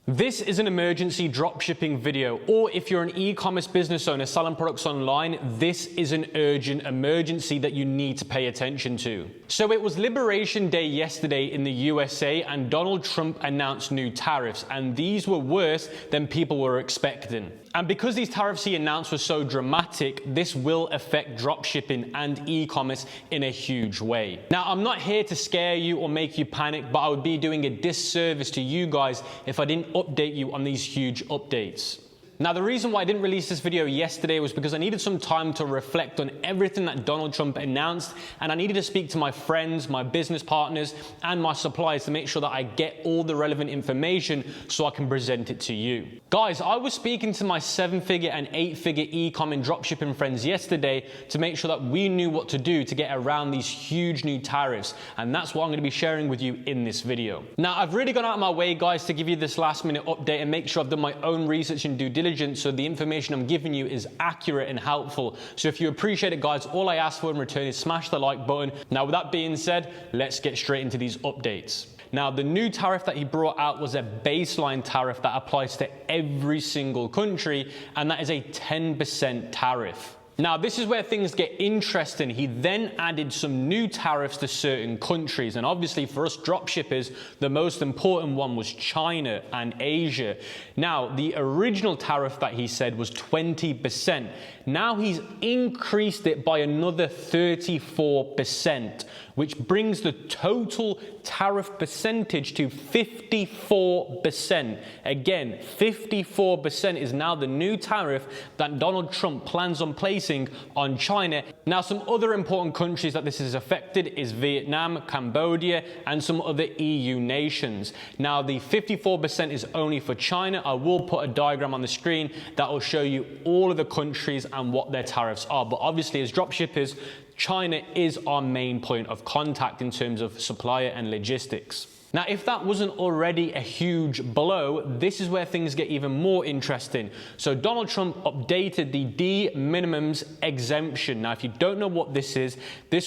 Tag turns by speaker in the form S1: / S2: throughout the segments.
S1: This is an emergency dropshipping video, or if you're an e-commerce business owner selling products online, this is an urgent emergency that you need to pay attention to. So it was Liberation Day yesterday in the USA, and Donald Trump announced new tariffs, and these were worse than people were expecting. And because these tariffs he announced were so dramatic, this will affect dropshipping and e-commerce in a huge way. Now, I'm not here to scare you or make you panic, but I would be doing a disservice to you guys if I didn't update you on these huge updates. Now, the reason why I didn't release this video yesterday was because I needed some time to reflect on everything that Donald Trump announced, and I needed to speak to my friends, my business partners, and my suppliers to make sure that I get all the relevant information so I can present it to you. Guys, I was speaking to my 7-figure and 8-figure e-com and dropshipping friends yesterday to make sure that we knew what to do to get around these huge new tariffs, and that's what I'm going to be sharing with you in this video. Now, I've really gone out of my way, guys, to give you this last-minute update and make sure I've done my own research and due diligence so the information I'm giving you is accurate and helpful. So if you appreciate it, guys, all I ask for in return is smash the like button. Now, with that being said, let's get straight into these updates. Now, the new tariff that he brought out was a baseline tariff that applies to every single country, and that is a 10% tariff. Now, this is where things get interesting. He then added some new tariffs to certain countries. And obviously for us dropshippers, the most important one was China and Asia. Now, the original tariff that he said was 20%. Now he's increased it by another 34%, which brings the total tariff percentage to 54%. Again, 54% is now the new tariff that Donald Trump plans on placing on China. Now, some other important countries that this has affected is Vietnam, Cambodia, and some other EU nations. Now, the 54% is only for China. I will put a diagram on the screen that will show you all of the countries and what their tariffs are. But obviously, as dropshippers, China is our main point of contact in terms of supplier and logistics. Now, if that wasn't already a huge blow, this is where things get even more interesting. So Donald Trump updated the de minimis exemption. Now, if you don't know what this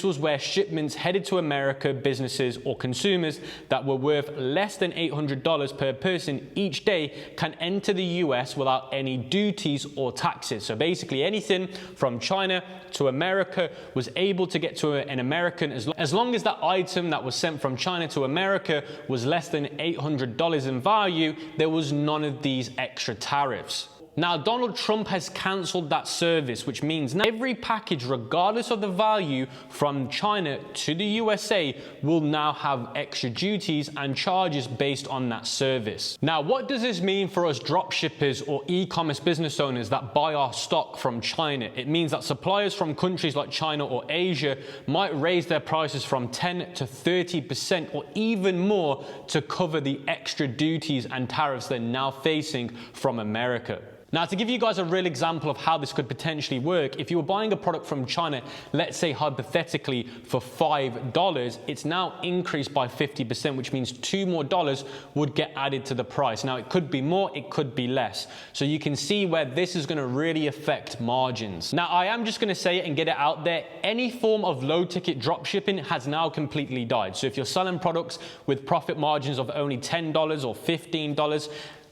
S1: was where shipments headed to America, businesses or consumers that were worth less than $800 per person each day can enter the US without any duties or taxes. So basically anything from China to America was able to get to an American as long as that item that was sent from China to America was less than $800 in value. There was none of these extra tariffs. Now, Donald Trump has cancelled that service, which means now every package, regardless of the value from China to the USA, will now have extra duties and charges based on that service. Now, what does this mean for us dropshippers or e-commerce business owners that buy our stock from China? It means that suppliers from countries like China or Asia might raise their prices from 10 to 30% or even more to cover the extra duties and tariffs they're now facing from America. Now, to give you guys a real example of how this could potentially work, if you were buying a product from China, let's say hypothetically for $5, it's now increased by 50%, which means $2 more would get added to the price. Now, it could be more, it could be less. So you can see where this is going to really affect margins. Now, I am just going to say it and get it out there. Any form of low ticket drop shipping has now completely died. So if you're selling products with profit margins of only $10 or $15,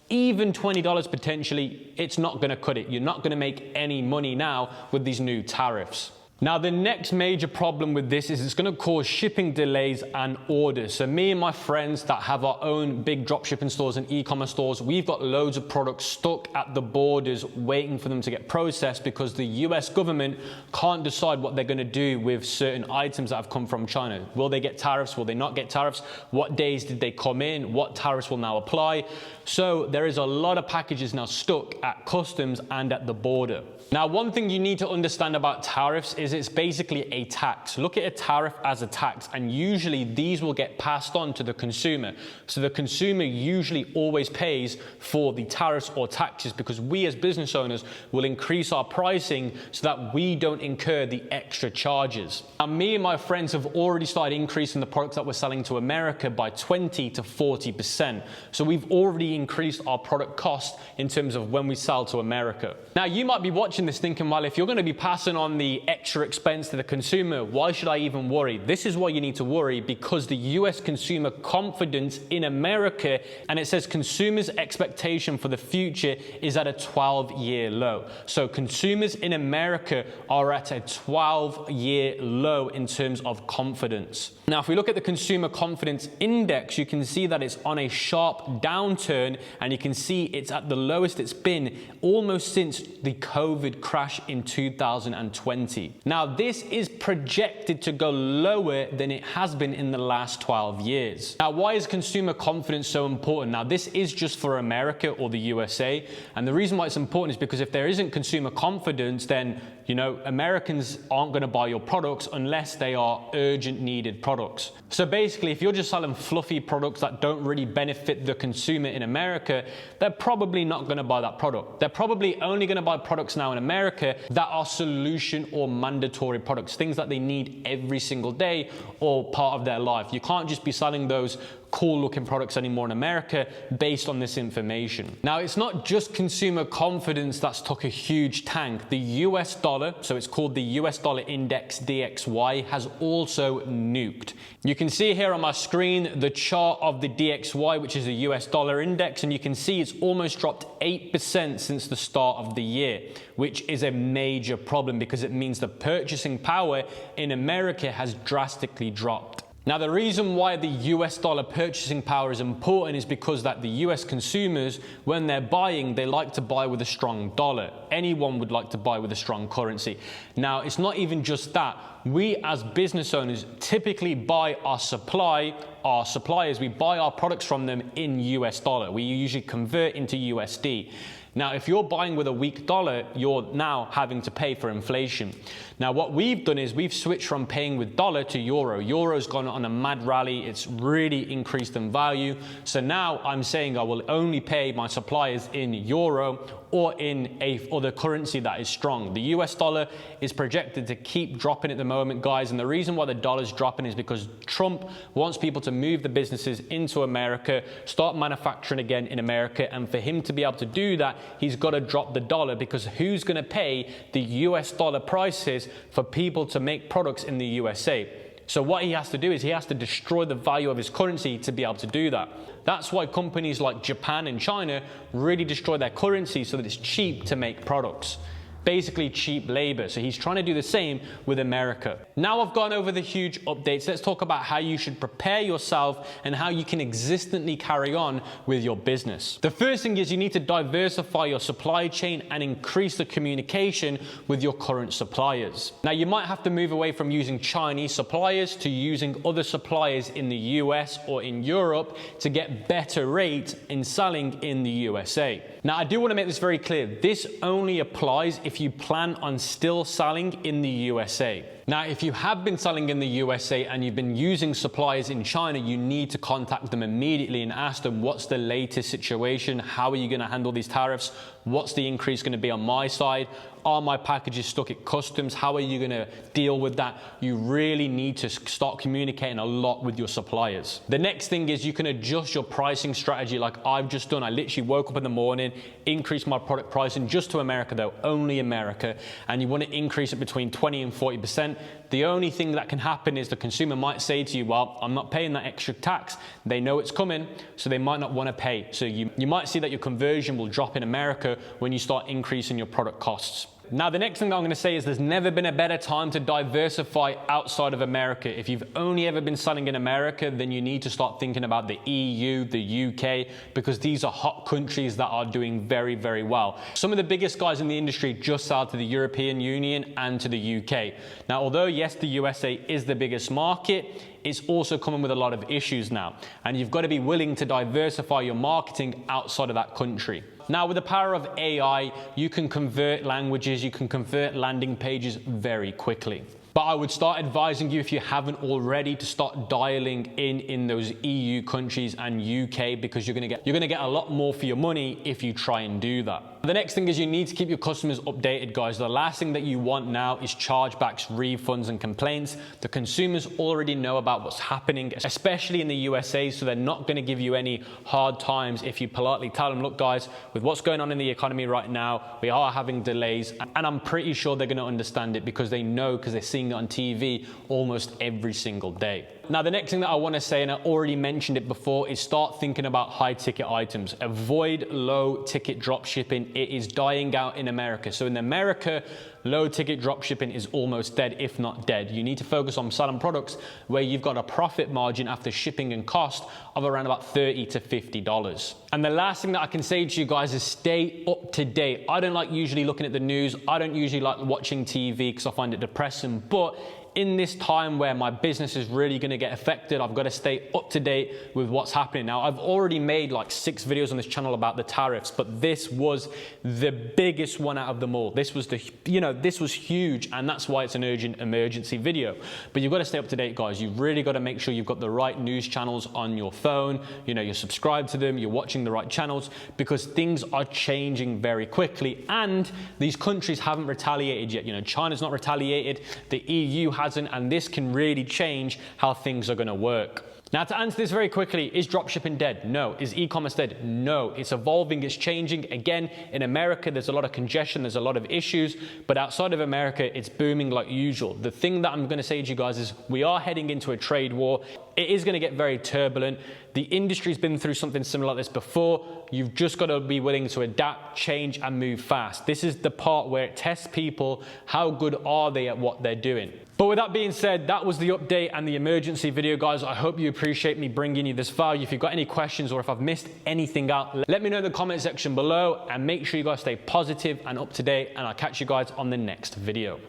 S1: even $20 potentially, it's not going to cut it. You're not going to make any money now with these new tariffs. Now, the next major problem with this is it's going to cause shipping delays and orders. So me and my friends that have our own big dropshipping stores and e-commerce stores, we've got loads of products stuck at the borders waiting for them to get processed because the US government can't decide what they're going to do with certain items that have come from China. Will they get tariffs? Will they not get tariffs? What days did they come in? What tariffs will now apply? So there is a lot of packages now stuck at customs and at the border. Now, one thing you need to understand about tariffs is it's basically a tax. Look at a tariff as a tax, and usually these will get passed on to the consumer. So the consumer usually always pays for the tariffs or taxes because we as business owners will increase our pricing so that we don't incur the extra charges. Now, me and my friends have already started increasing the products that we're selling to America by 20 to 40%. So we've already increased our product cost in terms of when we sell to America. Now, you might be watching this thinking, well, if you're going to be passing on the extra extra expense to the consumer. Why should I even worry? This is why you need to worry, because the US consumer confidence in America, and it says consumers' expectation for the future is at a 12-year low. So consumers in America are at a 12-year low in terms of confidence. Now, if we look at the consumer confidence index, you can see that it's on a sharp downturn, and you can see it's at the lowest it's been almost since the COVID crash in 2020. Now, this is projected to go lower than it has been in the last 12 years. Now, why is consumer confidence so important? Now, this is just for America or the USA, and the reason why it's important is because if there isn't consumer confidence, then Americans aren't going to buy your products unless they are urgent needed products. So basically, if you're just selling fluffy products that don't really benefit the consumer in America, they're probably not going to buy that product. They're probably only going to buy products now in America that are solution or mandatory products, things that they need every single day or part of their life. You can't just be selling those cool looking products anymore in America based on this information. Now, it's not just consumer confidence that's took a huge tank. The US dollar, so it's called the US dollar index DXY, has also nuked. You can see here on my screen the chart of the DXY, which is the US dollar index, and you can see it's almost dropped 8% since the start of the year, which is a major problem because it means the purchasing power in America has drastically dropped. Now, the reason why the US dollar purchasing power is important is because that the US consumers, when they're buying, they like to buy with a strong dollar. Anyone would like to buy with a strong currency. Now, it's not even just that. We as business owners typically buy our suppliers, we buy our products from them in US dollar. We usually convert into USD. Now, if you're buying with a weak dollar, you're now having to pay for inflation. Now, what we've done is we've switched from paying with dollar to euro. Euro's gone on a mad rally. It's really increased in value. So now I'm saying I will only pay my suppliers in euro or in a other currency that is strong. The US dollar is projected to keep dropping at the moment, guys. And the reason why the dollar's dropping is because Trump wants people to move the businesses into America, start manufacturing again in America. And for him to be able to do that, he's got to drop the dollar, because who's going to pay the US dollar prices for people to make products in the USA? So what he has to do is he has to destroy the value of his currency to be able to do that. That's why companies like Japan and China really destroy their currency so that it's cheap to make products. Basically cheap labor. So he's trying to do the same with America. Now I've gone over the huge updates. Let's talk about how you should prepare yourself and how you can existently carry on with your business. The first thing is you need to diversify your supply chain and increase the communication with your current suppliers. Now, you might have to move away from using Chinese suppliers to using other suppliers in the US or in Europe to get better rates in selling in the USA. Now, I do want to make this very clear. This only applies if you plan on still selling in the USA. Now, if you have been selling in the USA and you've been using suppliers in China, you need to contact them immediately and ask them, what's the latest situation? How are you going to handle these tariffs? What's the increase going to be on my side? Are my packages stuck at customs? How are you going to deal with that? You really need to start communicating a lot with your suppliers. The next thing is you can adjust your pricing strategy like I've just done. I literally woke up in the morning, increased my product pricing just to America though, only America, and you want to increase it between 20 and 40%. The only thing that can happen is the consumer might say to you, well, I'm not paying that extra tax. They know it's coming, so they might not want to pay. So you might see that your conversion will drop in America when you start increasing your product costs. Now, the next thing that I'm going to say is there's never been a better time to diversify outside of America. If you've only ever been selling in America, then you need to start thinking about the EU, the UK, because these are hot countries that are doing very, very well. Some of the biggest guys in the industry just sell to the European Union and to the UK. Now, although yes, the USA is the biggest market, it's also coming with a lot of issues now. And you've got to be willing to diversify your marketing outside of that country. Now, with the power of AI, you can convert languages, you can convert landing pages very quickly. But I would start advising you, if you haven't already, to start dialing in those EU countries and UK, because you're gonna get a lot more for your money if you try and do that. The next thing is you need to keep your customers updated, guys. The last thing that you want now is chargebacks, refunds, and complaints. The consumers already know about what's happening, especially in the USA, so they're not gonna give you any hard times if you politely tell them, look guys, with what's going on in the economy right now, we are having delays, and I'm pretty sure they're gonna understand it because they know, because they're seeing it on TV almost every single day. Now, the next thing that I want to say, and I already mentioned it before, is start thinking about high ticket items. Avoid low ticket drop shipping. It is dying out in America. So in America, low ticket drop shipping is almost dead, if not dead. You need to focus on selling products where you've got a profit margin after shipping and cost of around about $30 to $50. And the last thing that I can say to you guys is stay up to date. I don't like usually looking at the news. I don't usually like watching TV because I find it depressing, but in this time where my business is really going to get affected, I've got to stay up to date with what's happening. Now, I've already made like 6 videos on this channel about the tariffs, but this was the biggest one out of them all. This was this was huge, and that's why it's an urgent emergency video. But you've got to stay up to date, guys. You've really got to make sure you've got the right news channels on your phone. You're subscribed to them, you're watching the right channels, because things are changing very quickly, and these countries haven't retaliated yet. China's not retaliated, the EU hasn't, and this can really change how things are going to work. Now, to answer this very quickly, is dropshipping dead? No. Is e-commerce dead? No. It's evolving, it's changing. Again, in America, there's a lot of congestion, there's a lot of issues, but outside of America, it's booming like usual. The thing that I'm going to say to you guys is we are heading into a trade war. It is going to get very turbulent. The industry's been through something similar like this before. You've just got to be willing to adapt, change, and move fast. This is the part where it tests people. How good are they at what they're doing? But with that being said, that was the update and the emergency video, guys. I hope you appreciate me bringing you this value. If you've got any questions or if I've missed anything out, let me know in the comment section below, and make sure you guys stay positive and up to date, and I'll catch you guys on the next video.